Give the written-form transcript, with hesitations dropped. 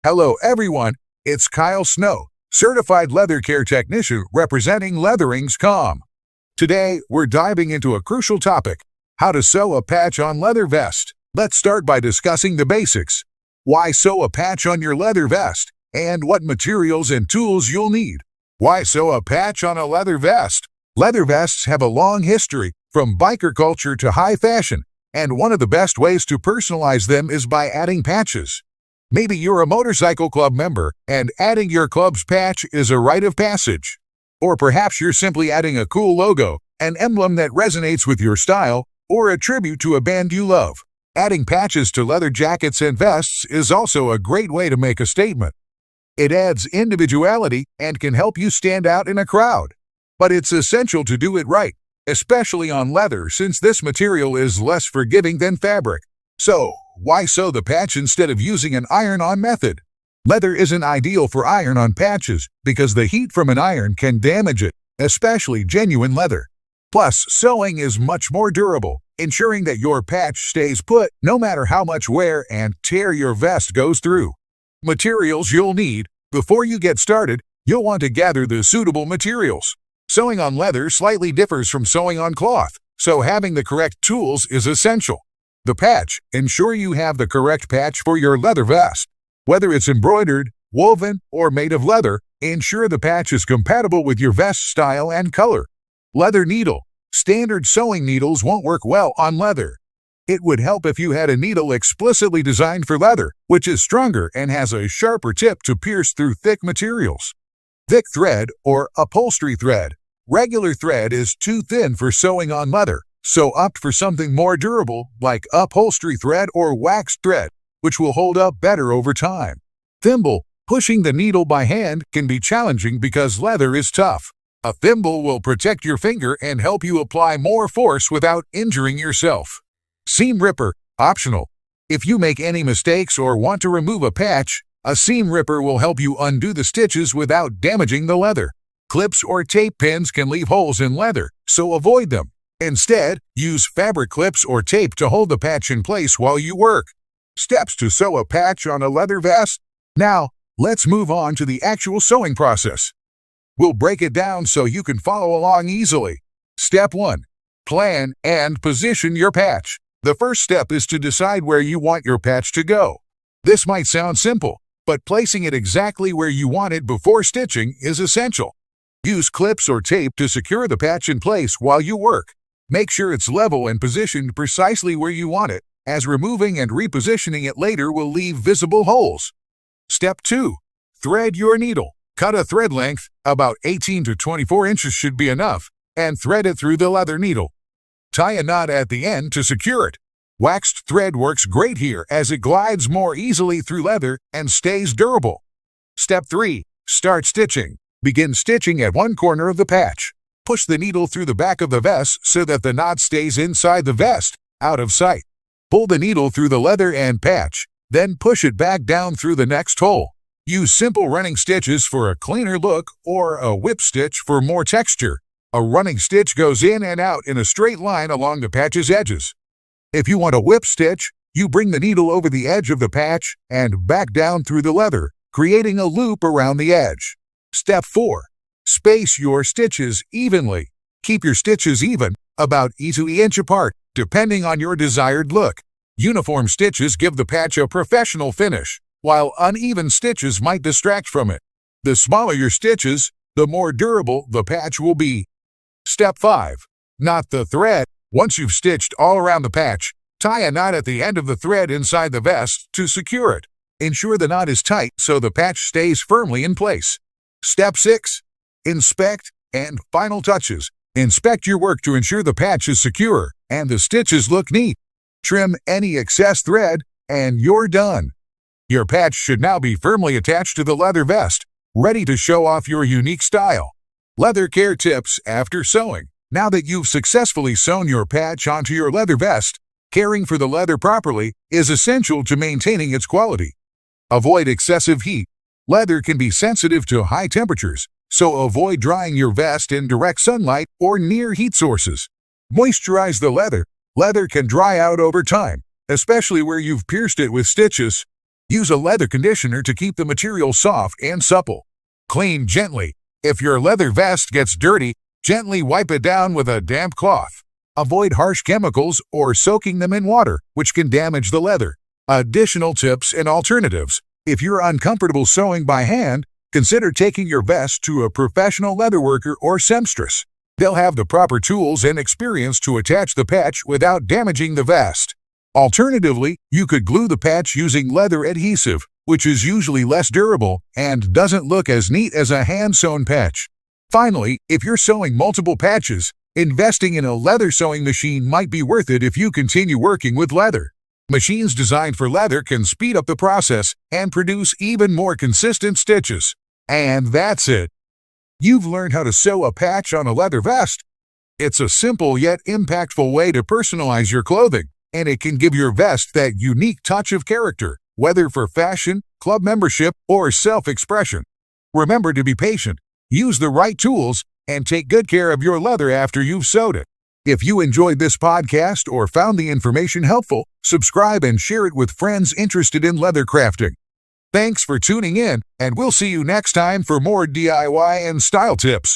Hello everyone, it's Kyle Snow, Certified Leather Care Technician representing Leatherings.com. Today, we're diving into a crucial topic, how to sew a patch on leather vest. Let's start by discussing the basics. Why sew a patch on your leather vest, and what materials and tools you'll need. Why sew a patch on a leather vest? Leather vests have a long history, from biker culture to high fashion, and one of the best ways to personalize them is by adding patches. Maybe you're a motorcycle club member, and adding your club's patch is a rite of passage. Or perhaps you're simply adding a cool logo, an emblem that resonates with your style, or a tribute to a band you love. Adding patches to leather jackets and vests is also a great way to make a statement. It adds individuality and can help you stand out in a crowd. But it's essential to do it right, especially on leather since this material is less forgiving than fabric. So, why sew the patch instead of using an iron-on method? Leather isn't ideal for iron-on patches because the heat from an iron can damage it, especially genuine leather. Plus, sewing is much more durable, ensuring that your patch stays put no matter how much wear and tear your vest goes through. Materials you'll need. Before you get started, you'll want to gather the suitable materials. Sewing on leather slightly differs from sewing on cloth, so having the correct tools is essential. The patch. Ensure you have the correct patch for your leather vest. Whether it's embroidered, woven, or made of leather, ensure the patch is compatible with your vest style and color. Leather needle. Standard sewing needles won't work well on leather. It would help if you had a needle explicitly designed for leather, which is stronger and has a sharper tip to pierce through thick materials. Thick thread or upholstery thread. Regular thread is too thin for sewing on leather, so opt for something more durable like upholstery thread or waxed thread, which will hold up better over time. Thimble. Pushing the needle by hand can be challenging because leather is tough. A thimble will protect your finger and help you apply more force without injuring yourself. Seam ripper. Optional. If you make any mistakes or want to remove a patch, a seam ripper will help you undo the stitches without damaging the leather. Clips or tape pins can leave holes in leather, so avoid them. Instead, use fabric clips or tape to hold the patch in place while you work. Steps to sew a patch on a leather vest. Now, let's move on to the actual sewing process. We'll break it down so you can follow along easily. Step 1. Plan and position your patch. The first step is to decide where you want your patch to go. This might sound simple, but placing it exactly where you want it before stitching is essential. Use clips or tape to secure the patch in place while you work. Make sure it's level and positioned precisely where you want it, as removing and repositioning it later will leave visible holes. Step 2. Thread your needle. Cut a thread length, about 18 to 24 inches should be enough, and thread it through the leather needle. Tie a knot at the end to secure it. Waxed thread works great here as it glides more easily through leather and stays durable. Step 3. Start stitching. Begin stitching at one corner of the patch. Push the needle through the back of the vest so that the knot stays inside the vest, out of sight. Pull the needle through the leather and patch, then push it back down through the next hole. Use simple running stitches for a cleaner look or a whip stitch for more texture. A running stitch goes in and out in a straight line along the patch's edges. If you want a whip stitch, you bring the needle over the edge of the patch and back down through the leather, creating a loop around the edge. Step 4. Space your stitches evenly. Keep your stitches even, about each inch apart, depending on your desired look. Uniform stitches give the patch a professional finish, while uneven stitches might distract from it. The smaller your stitches, the more durable the patch will be. Step 5. Knot the thread. Once you've stitched all around the patch, tie a knot at the end of the thread inside the vest to secure it. Ensure the knot is tight so the patch stays firmly in place. Step 6. Inspect and final touches. Inspect your work to ensure the patch is secure and the stitches look neat. Trim any excess thread, and you're done. Your patch should now be firmly attached to the leather vest, ready to show off your unique style. Leather care tips after sewing. Now that you've successfully sewn your patch onto your leather vest, caring for the leather properly is essential to maintaining its quality. Avoid excessive heat. Leather can be sensitive to high temperatures, so avoid drying your vest in direct sunlight or near heat sources. Moisturize the leather. Leather can dry out over time, especially where you've pierced it with stitches. Use a leather conditioner to keep the material soft and supple. Clean gently. If your leather vest gets dirty, gently wipe it down with a damp cloth. Avoid harsh chemicals or soaking them in water, which can damage the leather. Additional tips and alternatives. If you're uncomfortable sewing by hand, consider taking your vest to a professional leatherworker or seamstress. They'll have the proper tools and experience to attach the patch without damaging the vest. Alternatively, you could glue the patch using leather adhesive, which is usually less durable and doesn't look as neat as a hand-sewn patch. Finally, if you're sewing multiple patches, investing in a leather sewing machine might be worth it if you continue working with leather. Machines designed for leather can speed up the process and produce even more consistent stitches. And that's it. You've learned how to sew a patch on a leather vest. It's a simple yet impactful way to personalize your clothing, and it can give your vest that unique touch of character, whether for fashion, club membership, or self-expression. Remember to be patient, use the right tools, and take good care of your leather after you've sewed it. If you enjoyed this podcast or found the information helpful, subscribe and share it with friends interested in leather crafting. Thanks for tuning in, and we'll see you next time for more DIY and style tips.